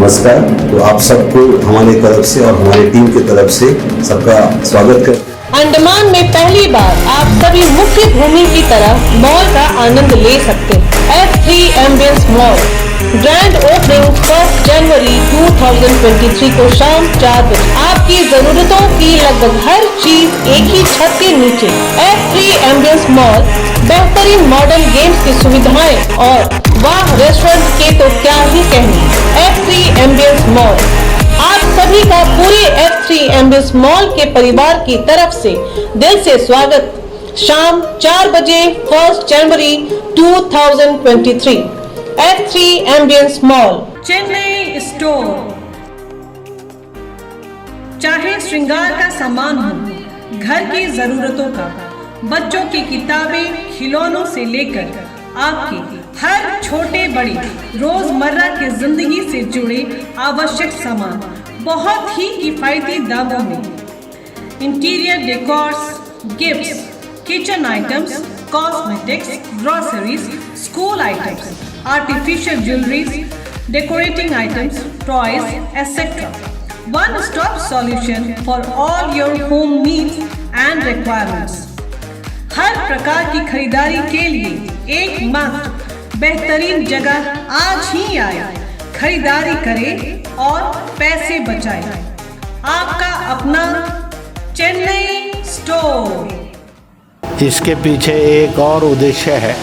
नमस्कार। तो आप सबको हमारी तरफ से और हमारी टीम की तरफ से सबका स्वागत करते हैं। अंडमान में पहली बार आप सभी मुख्य भूमि की तरह मॉल का आनंद ले सकते हैं। F3 ambience mall grand opening 1 जनवरी 2023 को शाम 4 बजे। आपकी जरूरतों की लगभग हर चीज एक ही छत के नीचे। F3 एम्बियंस मॉल बेहतरीन मॉडल गेम्स की सुविधाएं और वाह रेस्टोरेंट के तो क्या ही कहने। F3 एम्बियंस मॉल आप सभी का पूरे F3 एम्बियंस मॉल के परिवार की तरफ से दिल से स्वागत। शाम 4 बजे 1 जनवरी 2023 F3 ambience mall, Chennai store. चाहे श्रृंगार का सामान हो, घर की जरूरतों का, बच्चों की किताबें, खिलौनों से लेकर आपके हर छोटे बड़े रोजमर्रा के जिंदगी से जुड़े आवश्यक सामान बहुत ही किफायती दामों में। Interior decors, gifts, kitchen items, cosmetics, groceries, school items, artificial jewelleries, decorating items, toys, etcetera. One stop solution for all your home needs and requirements। हर प्रकार की खरीदारी के लिए एकमात्र बेहतरीन जगह आज ही आए। खरीदारी करें और पैसे बचाएं। आपका अपना चेन्नई स्टोर। इसके पीछे एक और उद्देश्य है।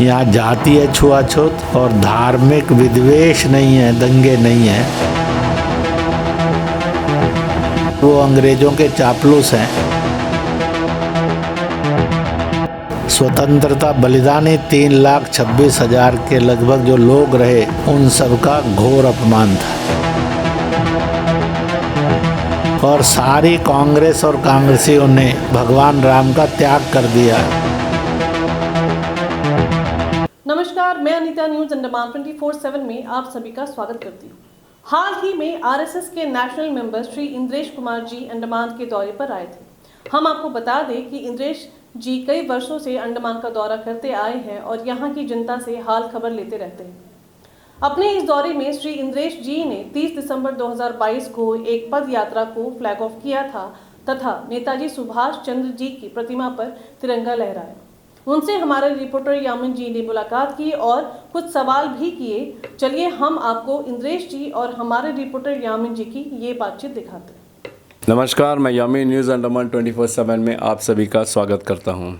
यहाँ जातीय छुआछूत और धार्मिक विद्वेष नहीं है, दंगे नहीं है। वो अंग्रेजों के चापलूस हैं। स्वतंत्रता बलिदानी 3,26,000 के लगभग जो लोग रहे, उन सबका घोर अपमान था। और सारी कांग्रेस और कांग्रेसियों ने भगवान राम का त्याग कर दिया। नमस्कार, मैं अनीता न्यूज अंडमान 24/7 में आप सभी का स्वागत करती हूँ। हाल ही में आरएसएस के नेशनल मेंबर श्री इंद्रेश कुमार जी अंडमान के दौरे पर आए थे। हम आपको बता दें कि इंद्रेश जी कई वर्षों से अंडमान का दौरा करते आए हैं और यहाँ की जनता से हाल खबर लेते रहते हैं। अपने इस दौरे में श्री इंद्रेश जी ने 30 दिसंबर 2022 को एक पद यात्रा को फ्लैग ऑफ किया था तथा नेताजी सुभाष चंद्र जी की प्रतिमा पर तिरंगा लहराया। उनसे हमारे रिपोर्टर यामिन जी ने मुलाकात की और कुछ सवाल भी किए। चलिए हम आपको इंद्रेश जी और हमारे रिपोर्टर यामिन जी की ये बातचीत दिखाते हैं। नमस्कार, मैं यामिन न्यूज़ अंडमान 24/7 में आप सभी का स्वागत करता हूं।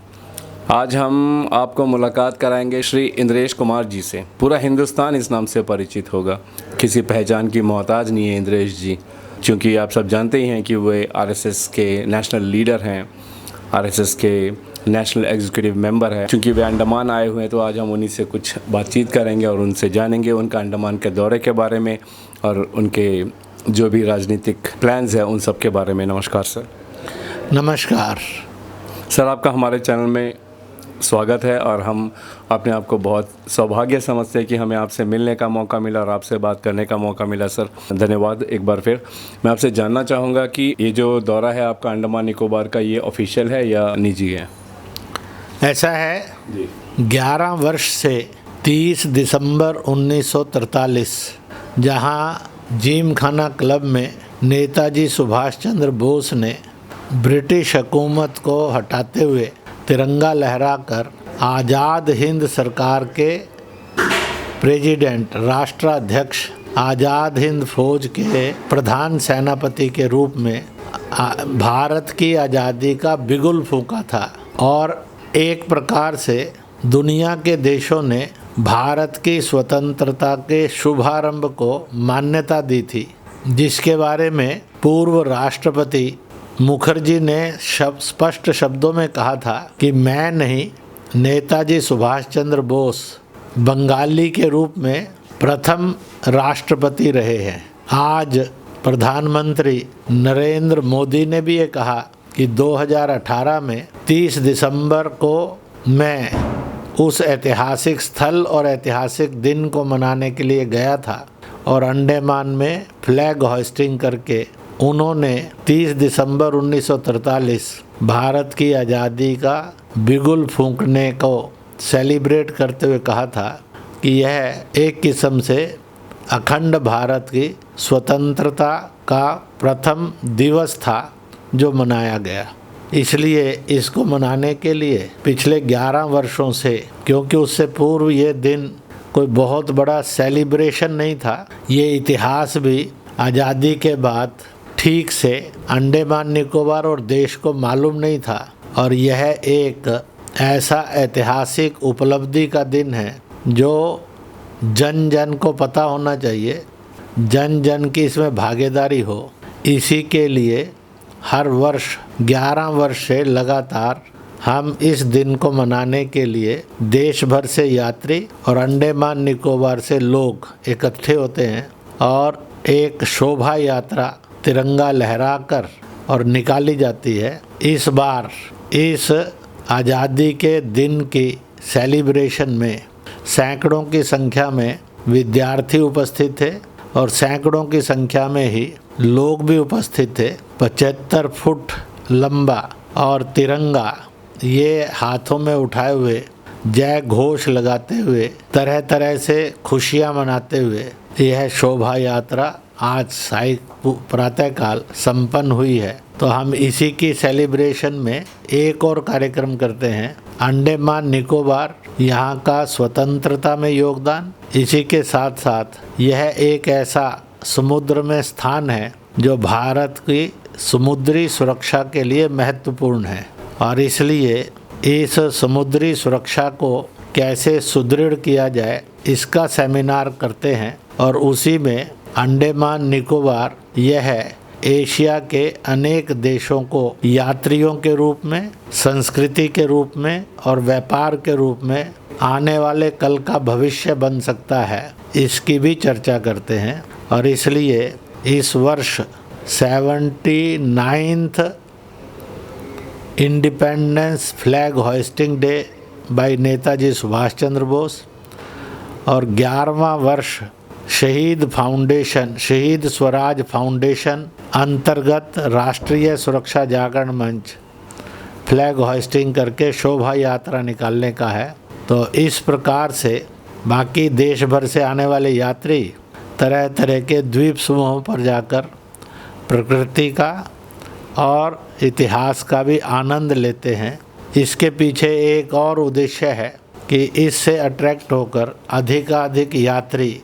आज हम आपको मुलाकात कराएंगे श्री इंद्रेश कुमार जी से। पूरा हिंदुस्तान इस नाम से परिचित होगा। किसी पहचान की मोहताज नहीं है इंद्रेश जी, क्योंकि आप सब जानते ही हैं कि वे आरएसएस के नेशनल लीडर हैं, आरएसएस के नेशनल एग्जीक्यूटिव मेंबर है। क्योंकि वे अंडमान आए हुए हैं तो आज हम उन्हीं से कुछ बातचीत करेंगे और उनसे जानेंगे उनका अंडमान के दौरे के बारे में और उनके जो भी राजनीतिक प्लान्स हैं उन सब के बारे में। नमस्कार सर। नमस्कार सर, आपका हमारे चैनल में स्वागत है और हम अपने आप को बहुत सौभाग्य समझते हैं कि हमें आपसे मिलने का मौका मिला और आपसे बात करने का मौका मिला। सर धन्यवाद एक बार फिर। मैं आपसे जानना चाहूँगा कि ये जो दौरा है आपका अंडमान निकोबार का, ये ऑफिशियल है या निजी है? ऐसा है जी। 11 वर्ष से 30 दिसंबर 1943 जहाँ जिमखाना क्लब में नेताजी सुभाष चंद्र बोस ने ब्रिटिश हुकूमत को हटाते हुए तिरंगा लहराकर आज़ाद हिंद सरकार के प्रेसिडेंट, राष्ट्राध्यक्ष, आज़ाद हिंद फौज के प्रधान सेनापति के रूप में भारत की आज़ादी का बिगुल फूंका था। और एक प्रकार से दुनिया के देशों ने भारत की स्वतंत्रता के शुभारंभ को मान्यता दी थी, जिसके बारे में पूर्व राष्ट्रपति मुखर्जी ने स्पष्ट शब्दों में कहा था कि मैं नहीं, नेताजी सुभाष चंद्र बोस बंगाली के रूप में प्रथम राष्ट्रपति रहे हैं। आज प्रधानमंत्री नरेंद्र मोदी ने भी ये कहा कि 2018 में 30 दिसंबर को मैं उस ऐतिहासिक स्थल और ऐतिहासिक दिन को मनाने के लिए गया था और अंडमान में फ्लैग होस्टिंग करके उन्होंने 30 दिसंबर 1943 भारत की आज़ादी का बिगुल फूंकने को सेलिब्रेट करते हुए कहा था कि यह एक किस्म से अखंड भारत की स्वतंत्रता का प्रथम दिवस था जो मनाया गया। इसलिए इसको मनाने के लिए पिछले 11 वर्षों से, क्योंकि उससे पूर्व ये दिन कोई बहुत बड़ा सेलिब्रेशन नहीं था, ये इतिहास भी आज़ादी के बाद ठीक से अंडमान निकोबार और देश को मालूम नहीं था। और यह एक ऐसा ऐतिहासिक उपलब्धि का दिन है जो जन जन को पता होना चाहिए, जन जन की इसमें भागीदारी हो। इसी के लिए हर वर्ष 11 वर्ष से लगातार हम इस दिन को मनाने के लिए देश भर से यात्री और अंडमान निकोबार से लोग इकट्ठे होते हैं और एक शोभा यात्रा तिरंगा लहराकर और निकाली जाती है। इस बार इस आज़ादी के दिन की सेलिब्रेशन में सैकड़ों की संख्या में विद्यार्थी उपस्थित थे और सैकड़ों की संख्या में ही लोग भी उपस्थित थे। 75 फुट लंबा और तिरंगा ये हाथों में उठाए हुए, जय घोष लगाते हुए, तरह तरह से खुशियां मनाते हुए यह शोभा यात्रा आज प्रातःकाल संपन्न हुई है। तो हम इसी की सेलिब्रेशन में एक और कार्यक्रम करते हैं, अंडमान निकोबार यहाँ का स्वतंत्रता में योगदान। इसी के साथ साथ यह एक ऐसा समुद्र में स्थान है जो भारत की समुद्री सुरक्षा के लिए महत्वपूर्ण है और इसलिए इस समुद्री सुरक्षा को कैसे सुदृढ़ किया जाए इसका सेमिनार करते हैं। और उसी में अंडमान निकोबार यह एशिया के अनेक देशों को यात्रियों के रूप में, संस्कृति के रूप में और व्यापार के रूप में आने वाले कल का भविष्य बन सकता है, इसकी भी चर्चा करते हैं। और इसलिए इस वर्ष 79th independence flag hoisting day by Netaji Subhash Chandra Bose और 11वां वर्ष शहीद स्वराज फाउंडेशन अंतर्गत राष्ट्रीय सुरक्षा जागरण मंच फ्लैग होइस्टिंग करके शोभा यात्रा निकालने का है। तो इस प्रकार से बाकी देश भर से आने वाले यात्री तरह तरह के द्वीप समूहों पर जाकर प्रकृति का और इतिहास का भी आनंद लेते हैं। इसके पीछे एक और उद्देश्य है कि इससे अट्रैक्ट होकर अधिकाधिक यात्री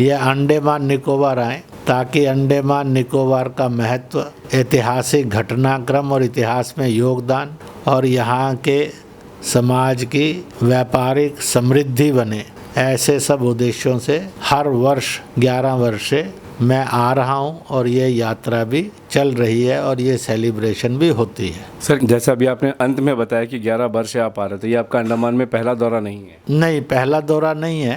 यह अंडमान निकोबार आएँ ताकि अंडमान निकोबार का महत्व, ऐतिहासिक घटनाक्रम और इतिहास में योगदान और यहाँ के समाज की व्यापारिक समृद्धि बने। ऐसे सब उद्देश्यों से हर वर्ष 11 वर्ष से मैं आ रहा हूँ और ये यात्रा भी चल रही है और ये सेलिब्रेशन भी होती है। सर, जैसा अभी आपने अंत में बताया कि 11 वर्ष से आप आ रहे थे, ये आपका अंडमान में पहला दौरा नहीं है? नहीं, पहला दौरा नहीं है।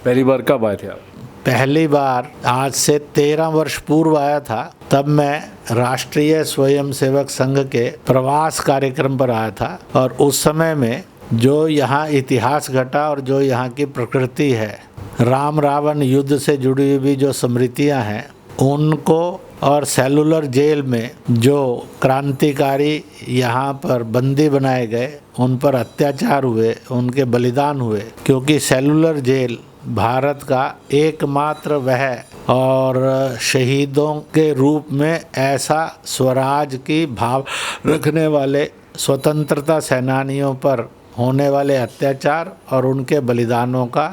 पहली बार कब आए थे आप? पहली बार आज से 13 वर्ष पूर्व आया था। तब मैं राष्ट्रीय स्वयंसेवक संघ के प्रवास कार्यक्रम पर आया था और उस समय में जो यहाँ इतिहास घटा और जो यहाँ की प्रकृति है, राम रावण युद्ध से जुड़ी हुई जो स्मृतियाँ हैं उनको, और सेलुलर जेल में जो क्रांतिकारी यहाँ पर बंदी बनाए गए, उन पर अत्याचार हुए, उनके बलिदान हुए, क्योंकि सेलुलर जेल भारत का एकमात्र वह और शहीदों के रूप में ऐसा स्वराज की भाव रखने वाले स्वतंत्रता सेनानियों पर होने वाले अत्याचार और उनके बलिदानों का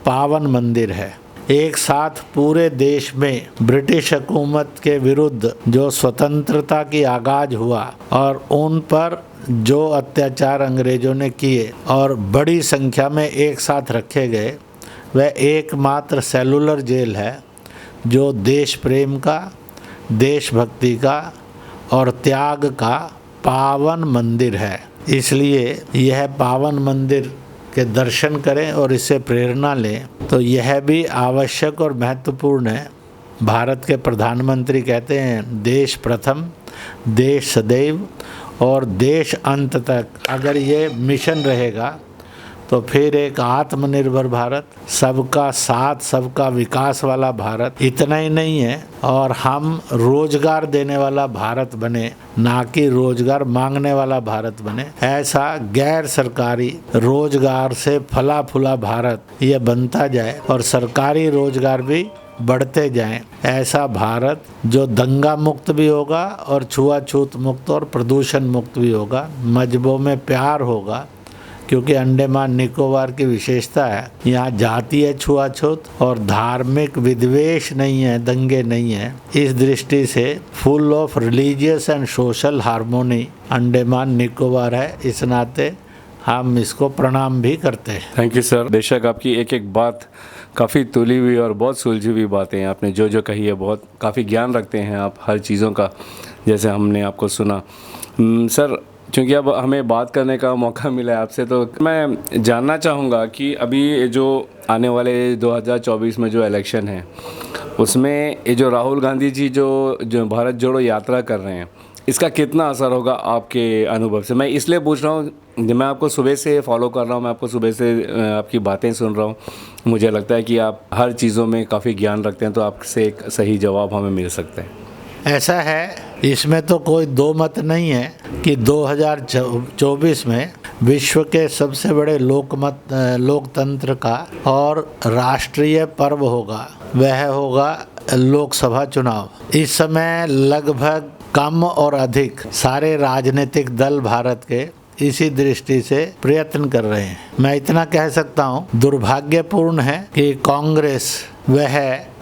पावन मंदिर है। एक साथ पूरे देश में ब्रिटिश हुकूमत के विरुद्ध जो स्वतंत्रता की आगाज हुआ और उन पर जो अत्याचार अंग्रेजों ने किए और बड़ी संख्या में एक साथ रखे गए, वह एकमात्र सेलुलर जेल है जो देश प्रेम का, देशभक्ति का और त्याग का पावन मंदिर है। इसलिए यह पावन मंदिर के दर्शन करें और इससे प्रेरणा लें, तो यह भी आवश्यक और महत्वपूर्ण है। भारत के प्रधानमंत्री कहते हैं देश प्रथम, देश सदैव और देश अंत तक। अगर ये मिशन रहेगा तो फिर एक आत्मनिर्भर भारत, सबका साथ सबका विकास वाला भारत। इतना ही नहीं है, और हम रोजगार देने वाला भारत बने, ना कि रोजगार मांगने वाला भारत बने। ऐसा गैर सरकारी रोजगार से फला फूला भारत ये बनता जाए और सरकारी रोजगार भी बढ़ते जाएं। ऐसा भारत जो दंगा मुक्त भी होगा और छुआछूत मुक्त और प्रदूषण मुक्त भी होगा। मजहबों में प्यार होगा, क्योंकि अंडमान निकोबार की विशेषता है यहाँ जातीय छुआछूत और धार्मिक विद्वेष नहीं है, दंगे नहीं है। इस दृष्टि से full of religious and social harmony Andaman Nicobar है। इस नाते हम इसको प्रणाम भी करते हैं। Thank you sir. बेशक आपकी एक एक बात काफ़ी तुली हुई और बहुत सुलझी हुई बातें हैं। आपने जो जो कही है, बहुत काफ़ी ज्ञान रखते हैं आप हर चीज़ों का, जैसे हमने आपको सुना। सर, चूँकि अब हमें बात करने का मौका मिला है आपसे, तो मैं जानना चाहूँगा कि अभी जो आने वाले 2024 में जो इलेक्शन है, उसमें ये जो राहुल गांधी जी जो भारत जोड़ो यात्रा कर रहे हैं, इसका कितना असर होगा आपके अनुभव से? मैं इसलिए पूछ रहा हूँ, मैं आपको सुबह से फॉलो कर रहा हूँ, मैं आपको सुबह से आपकी बातें सुन रहा हूँ। मुझे लगता है कि आप हर चीज़ों में काफ़ी ज्ञान रखते हैं, तो आपसे एक सही जवाब हमें मिल सकता है। ऐसा है, इसमें तो कोई दो मत नहीं है कि 2024 में विश्व के सबसे बड़े लोकतंत्र का और राष्ट्रीय पर्व होगा, वह होगा लोकसभा चुनाव। इस समय लगभग कम और अधिक सारे राजनीतिक दल भारत के इसी दृष्टि से प्रयत्न कर रहे हैं। मैं इतना कह सकता हूँ, दुर्भाग्यपूर्ण है कि कांग्रेस वह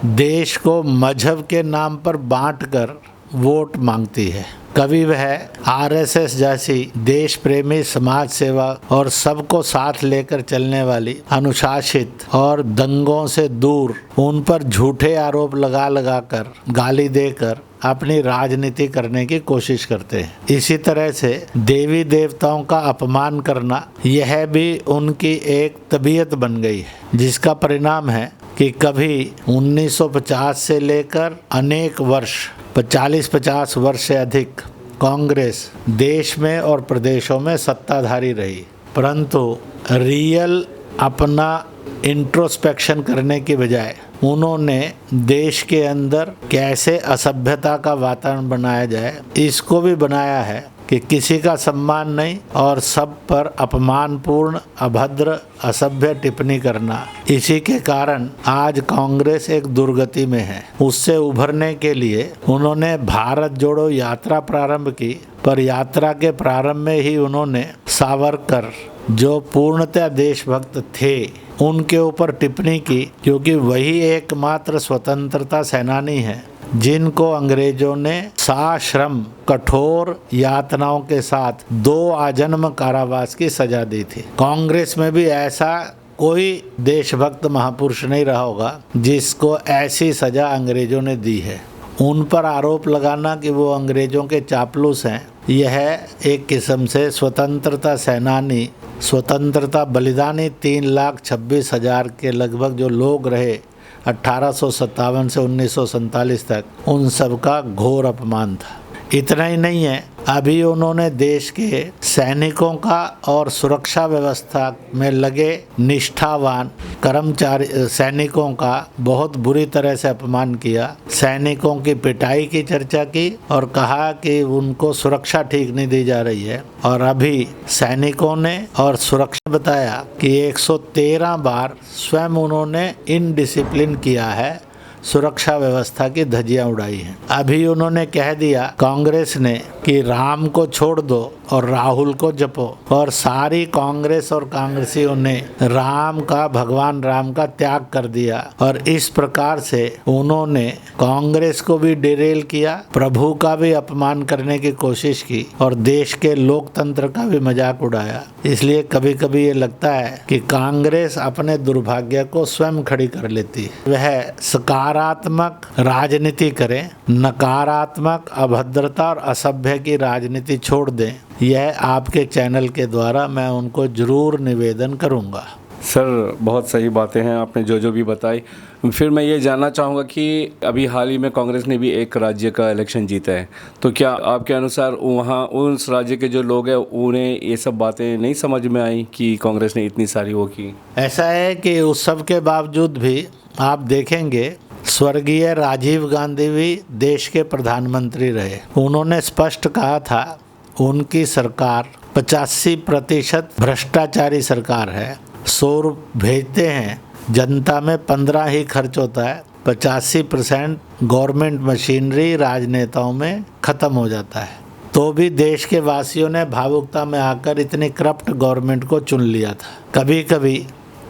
देश को मजहब के नाम पर बांटकर वोट मांगती है। कभी वह आरएसएस जैसी देश प्रेमी, समाज सेवा और सबको साथ लेकर चलने वाली, अनुशासित और दंगों से दूर, उन पर झूठे आरोप लगा कर, गाली देकर अपनी राजनीति करने की कोशिश करते हैं। इसी तरह से देवी देवताओं का अपमान करना, यह भी उनकी एक तबीयत बन गई है, जिसका परिणाम है कि कभी 1950 से लेकर अनेक वर्ष, 40-50 वर्ष से अधिक कांग्रेस देश में और प्रदेशों में सत्ताधारी रही, परंतु रियल अपना इंट्रोस्पेक्शन करने की बजाय उन्होंने देश के अंदर कैसे असभ्यता का वातावरण बनाया जाए, इसको भी बनाया है कि किसी का सम्मान नहीं और सब पर अपमानपूर्ण, अभद्र, असभ्य टिप्पणी करना। इसी के कारण आज कांग्रेस एक दुर्गति में है। उससे उभरने के लिए उन्होंने भारत जोड़ो यात्रा प्रारंभ की, पर यात्रा के प्रारंभ में ही उन्होंने सावरकर, जो पूर्णतः देशभक्त थे, उनके ऊपर टिप्पणी की, क्योंकि वही एकमात्र स्वतंत्रता सेनानी है जिनको अंग्रेजों ने साश्रम कठोर यातनाओं के साथ 2 आजन्म कारावास की सजा दी थी। कांग्रेस में भी ऐसा कोई देशभक्त महापुरुष नहीं रहा होगा जिसको ऐसी सजा अंग्रेजों ने दी है। उन पर आरोप लगाना कि वो अंग्रेजों के चापलूस हैं, यह एक किस्म से स्वतंत्रता सेनानी, स्वतंत्रता बलिदानी 3,26,000 के लगभग जो लोग रहे 1857 से 1947 तक, उन सब का घोर अपमान था। इतना ही नहीं है, अभी उन्होंने देश के सैनिकों का और सुरक्षा व्यवस्था में लगे निष्ठावान कर्मचारी सैनिकों का बहुत बुरी तरह से अपमान किया। सैनिकों की पिटाई की चर्चा की और कहा कि उनको सुरक्षा ठीक नहीं दी जा रही है। और अभी सैनिकों ने और सुरक्षा बताया कि 113 बार स्वयं उन्होंने इनडिसिप्लिन किया है, सुरक्षा व्यवस्था की धज्जियां उड़ाई हैं। अभी उन्होंने कह दिया कांग्रेस ने कि राम को छोड़ दो और राहुल को जपो, और सारी कांग्रेस और कांग्रेसियों ने राम का, भगवान राम का त्याग कर दिया। और इस प्रकार से उन्होंने कांग्रेस को भी डिरेल किया, प्रभु का भी अपमान करने की कोशिश की और देश के लोकतंत्र का भी मजाक उड़ाया। इसलिए कभी कभी ये लगता है कि कांग्रेस अपने दुर्भाग्य को स्वयं खड़ी कर लेती है। वह सकारात्मक राजनीति करें, नकारात्मक, अभद्रता और असभ्य की राजनीति छोड़ दें। यह आपके चैनल के द्वारा मैं उनको जरूर निवेदन करूंगा। सर, बहुत सही बातें हैं आपने जो भी बताई। फिर मैं ये जानना चाहूँगा कि अभी हाल ही में कांग्रेस ने भी एक राज्य का इलेक्शन जीता है, तो क्या आपके अनुसार वहाँ उस राज्य के जो लोग हैं उन्हें ये सब बातें नहीं समझ में आई कि कांग्रेस ने इतनी सारी वो की? ऐसा है कि उस सब के बावजूद भी आप देखेंगे स्वर्गीय राजीव गांधी भी देश के प्रधानमंत्री रहे। उन्होंने स्पष्ट कहा था उनकी सरकार 85% भ्रष्टाचारी सरकार है। 100 भेजते हैं, जनता में 15 ही खर्च होता है, 85% गवर्नमेंट मशीनरी राजनेताओं में ख़त्म हो जाता है। तो भी देश के वासियों ने भावुकता में आकर इतनी करप्ट गवर्नमेंट को चुन लिया था। कभी कभी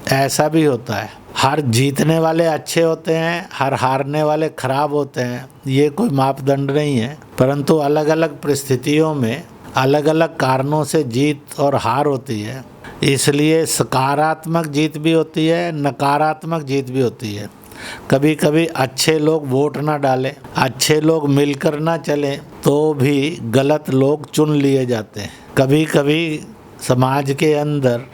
ऐसा भी होता है, हर जीतने वाले अच्छे होते हैं, हर हारने वाले खराब होते हैं, ये कोई मापदंड नहीं है। परंतु अलग अलग परिस्थितियों में अलग अलग कारणों से जीत और हार होती है। इसलिए सकारात्मक जीत भी होती है, नकारात्मक जीत भी होती है। कभी कभी अच्छे लोग वोट ना डालें, अच्छे लोग मिलकर ना चलें, तो भी गलत लोग चुन लिए जाते हैं। कभी कभी समाज के अंदर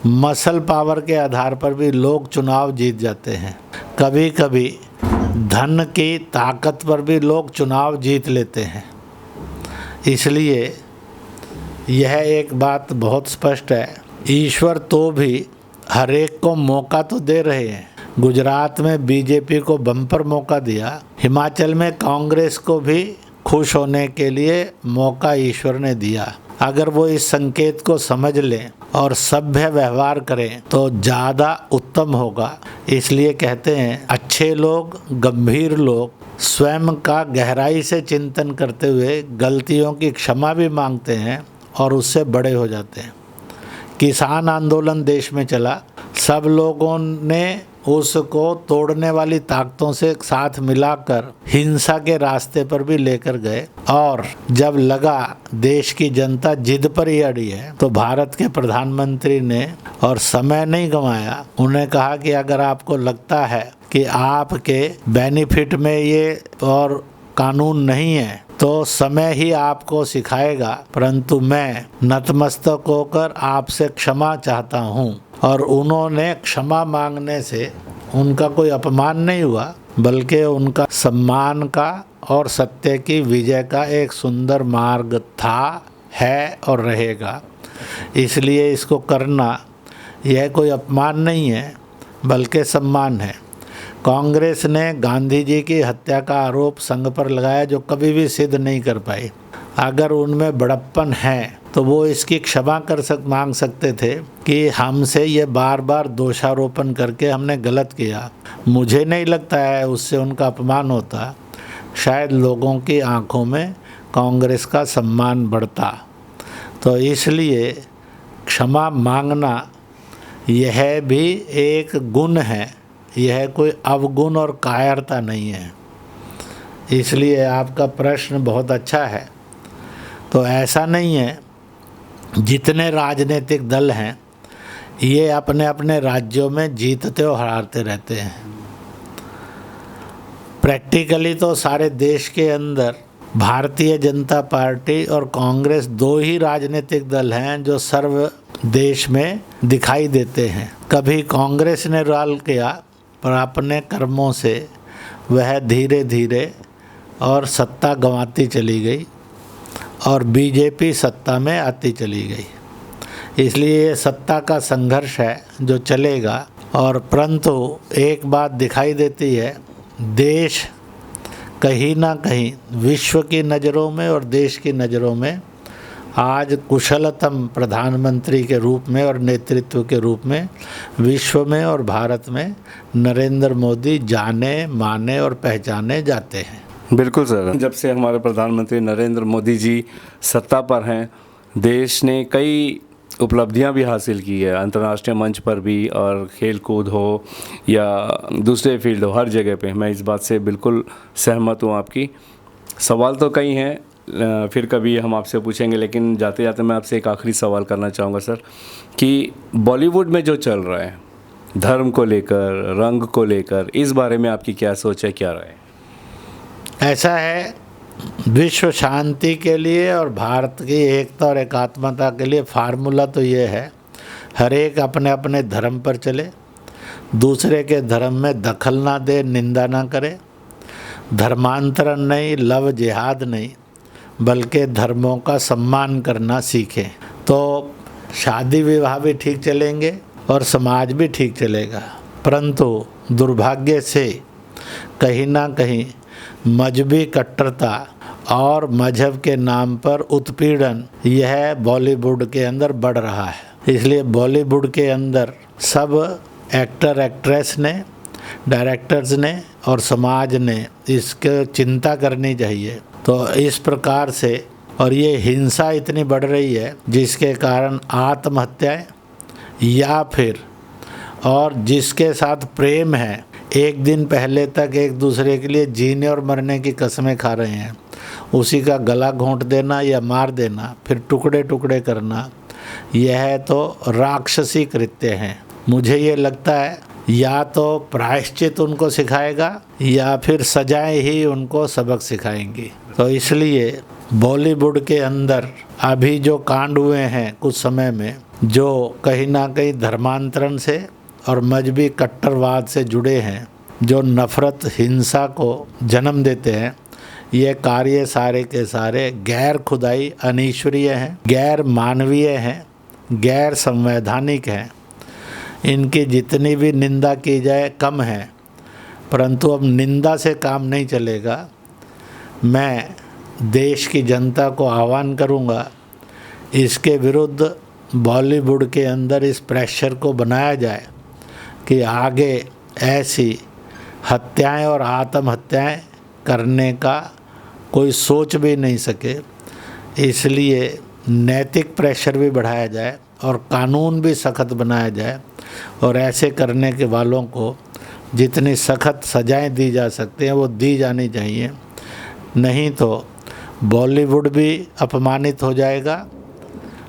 मसल पावर के आधार पर भी लोग चुनाव जीत जाते हैं। कभी कभी धन की ताकत पर भी लोग चुनाव जीत लेते हैं। इसलिए यह एक बात बहुत स्पष्ट है, ईश्वर तो भी हर एक को मौका तो दे रहे हैं। गुजरात में बीजेपी को बम्पर मौका दिया, हिमाचल में कांग्रेस को भी खुश होने के लिए मौका ईश्वर ने दिया। अगर वो इस संकेत को समझ लें और सभ्य व्यवहार करें तो ज़्यादा उत्तम होगा। इसलिए कहते हैं अच्छे लोग, गंभीर लोग स्वयं का गहराई से चिंतन करते हुए गलतियों की क्षमा भी मांगते हैं और उससे बड़े हो जाते हैं। किसान आंदोलन देश में चला, सब लोगों ने उसको तोड़ने वाली ताकतों से साथ मिलाकर हिंसा के रास्ते पर भी लेकर गए, और जब लगा देश की जनता जिद पर ही अड़ी है तो भारत के प्रधानमंत्री ने और समय नहीं गंवाया, उन्हें कहा कि अगर आपको लगता है कि आपके बेनिफिट में ये और कानून नहीं है तो समय ही आपको सिखाएगा, परंतु मैं नतमस्तक होकर आपसे क्षमा चाहता हूँ। और उन्होंने क्षमा मांगने से उनका कोई अपमान नहीं हुआ, बल्कि उनका सम्मान का और सत्य की विजय का एक सुंदर मार्ग था, है और रहेगा। इसलिए इसको करना यह कोई अपमान नहीं है बल्कि सम्मान है। कांग्रेस ने गांधी जी की हत्या का आरोप संघ पर लगाया जो कभी भी सिद्ध नहीं कर पाई। अगर उनमें बड़प्पन है तो वो इसकी क्षमा मांग सकते थे कि हमसे ये बार बार दोषारोपण करके हमने गलत किया। मुझे नहीं लगता है उससे उनका अपमान होता, शायद लोगों की आंखों में कांग्रेस का सम्मान बढ़ता। तो इसलिए क्षमा मांगना यह भी एक गुण है, यह कोई अवगुण और कायरता नहीं है। इसलिए आपका प्रश्न बहुत अच्छा है। तो ऐसा नहीं है, जितने राजनीतिक दल हैं ये अपने अपने राज्यों में जीतते और हारते रहते हैं। प्रैक्टिकली तो सारे देश के अंदर भारतीय जनता पार्टी और कांग्रेस दो ही राजनीतिक दल हैं जो सर्व देश में दिखाई देते हैं। कभी कांग्रेस ने राल किया, पर अपने कर्मों से वह धीरे धीरे और सत्ता गंवाती चली गई और बीजेपी सत्ता में आती चली गई। इसलिए ये सत्ता का संघर्ष है जो चलेगा। और परंतु एक बात दिखाई देती है, देश कहीं ना कहीं विश्व की नज़रों में और देश की नज़रों में आज कुशलतम प्रधानमंत्री के रूप में और नेतृत्व के रूप में विश्व में और भारत में नरेंद्र मोदी जाने माने और पहचाने जाते हैं। बिल्कुल सर, जब से हमारे प्रधानमंत्री नरेंद्र मोदी जी सत्ता पर हैं, देश ने कई उपलब्धियां भी हासिल की है, अंतर्राष्ट्रीय मंच पर भी, और खेल कूद हो या दूसरे फील्ड हो, हर जगह पे मैं इस बात से बिल्कुल सहमत हूँ आपकी। सवाल तो कई हैं, फिर कभी हम आपसे पूछेंगे, लेकिन जाते जाते मैं आपसे एक आखिरी सवाल करना चाहूँगा सर, कि बॉलीवुड में जो चल रहा है धर्म को लेकर, रंग को लेकर, इस बारे में आपकी क्या सोच है, क्या राय है? ऐसा है, विश्व शांति के लिए और भारत की एकता और एकात्मता के लिए फार्मूला तो ये है, हर एक अपने अपने धर्म पर चले, दूसरे के धर्म में दखल ना दे, निंदा ना करे, धर्मांतरण नहीं, लव जिहाद नहीं, बल्कि धर्मों का सम्मान करना सीखे, तो शादी विवाह भी ठीक चलेंगे और समाज भी ठीक चलेगा। परंतु दुर्भाग्य से कहीं ना कहीं मजहबी कट्टरता और मजहब के नाम पर उत्पीड़न यह बॉलीवुड के अंदर बढ़ रहा है। इसलिए बॉलीवुड के अंदर सब एक्टर एक्ट्रेस ने, डायरेक्टर्स ने और समाज ने इसके चिंता करनी चाहिए। तो इस प्रकार से, और ये हिंसा इतनी बढ़ रही है जिसके कारण आत्महत्याएं या फिर और जिसके साथ प्रेम है, एक दिन पहले तक एक दूसरे के लिए जीने और मरने की कसमें खा रहे हैं, उसी का गला घोंट देना या मार देना, फिर टुकड़े टुकड़े करना, यह तो राक्षसी कृत्य हैं। मुझे ये लगता है या तो प्रायश्चित उनको सिखाएगा या फिर सजाएं ही उनको सबक सिखाएंगी। तो इसलिए बॉलीवुड के अंदर अभी जो कांड हुए हैं कुछ समय में, जो कहीं ना कहीं धर्मांतरण से और मजहबी कट्टरवाद से जुड़े हैं, जो नफ़रत हिंसा को जन्म देते हैं, ये कार्य सारे के सारे गैर खुदाई अनीश्वरीय हैं, गैर मानवीय हैं, गैर संवैधानिक हैं। इनकी जितनी भी निंदा की जाए कम है, परंतु अब निंदा से काम नहीं चलेगा। मैं देश की जनता को आह्वान करूंगा, इसके विरुद्ध बॉलीवुड के अंदर इस प्रेशर को बनाया जाए कि आगे ऐसी हत्याएं और आत्महत्याएं करने का कोई सोच भी नहीं सके। इसलिए नैतिक प्रेशर भी बढ़ाया जाए और कानून भी सख्त बनाया जाए, और ऐसे करने के वालों को जितनी सख्त सजाएं दी जा सकती हैं वो दी जानी चाहिए। नहीं तो बॉलीवुड भी अपमानित हो जाएगा,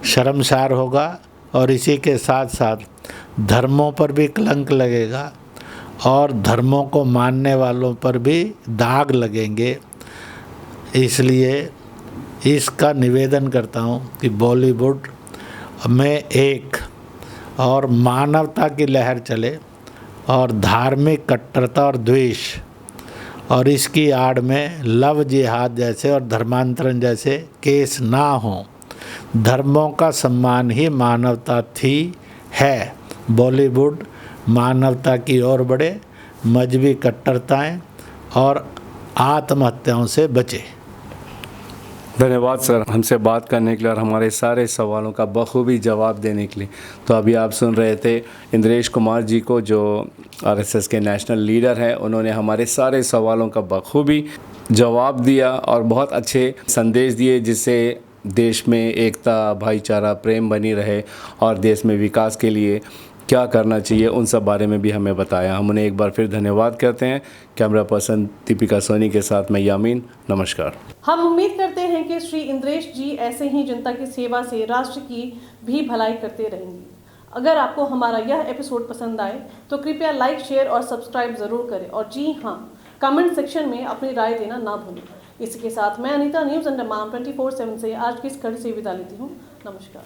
शर्मसार होगा, और इसी के साथ साथ धर्मों पर भी कलंक लगेगा और धर्मों को मानने वालों पर भी दाग लगेंगे। इसलिए इसका निवेदन करता हूँ कि बॉलीवुड में एक और मानवता की लहर चले और धार्मिक कट्टरता और द्वेष और इसकी आड़ में लव जिहाद जैसे और धर्मांतरण जैसे केस ना हों। धर्मों का सम्मान ही मानवता थी, है। बॉलीवुड मानवता की ओर बढ़े, मजहबी कट्टरताएं और आत्महत्याओं से बचे। धन्यवाद सर, हमसे बात करने के लिए और हमारे सारे सवालों का बखूबी जवाब देने के लिए। तो अभी आप सुन रहे थे इंद्रेश कुमार जी को, जो आरएसएस के नेशनल लीडर हैं। उन्होंने हमारे सारे सवालों का बखूबी जवाब दिया और बहुत अच्छे संदेश दिए, जिससे देश में एकता, भाईचारा, प्रेम बनी रहे और देश में विकास के लिए क्या करना चाहिए उन सब बारे में भी हमें बताया। हम उन्हें एक बार फिर धन्यवाद करते हैं। कैमरा पर्सन दीपिका सोनी के साथ मैं यामीन, नमस्कार। हम उम्मीद करते हैं कि श्री इंद्रेश जी ऐसे ही जनता की सेवा से राष्ट्र की भी भलाई करते रहेंगे। अगर आपको हमारा यह एपिसोड पसंद आए तो कृपया लाइक, शेयर और सब्सक्राइब ज़रूर करें, और जी हाँ, कमेंट सेक्शन में अपनी राय देना ना भूलें। इसी के साथ मैं अनीता न्यूज़ अंडमान 24/7 से आज की इस कड़ी से विदा लेती हूँ। नमस्कार।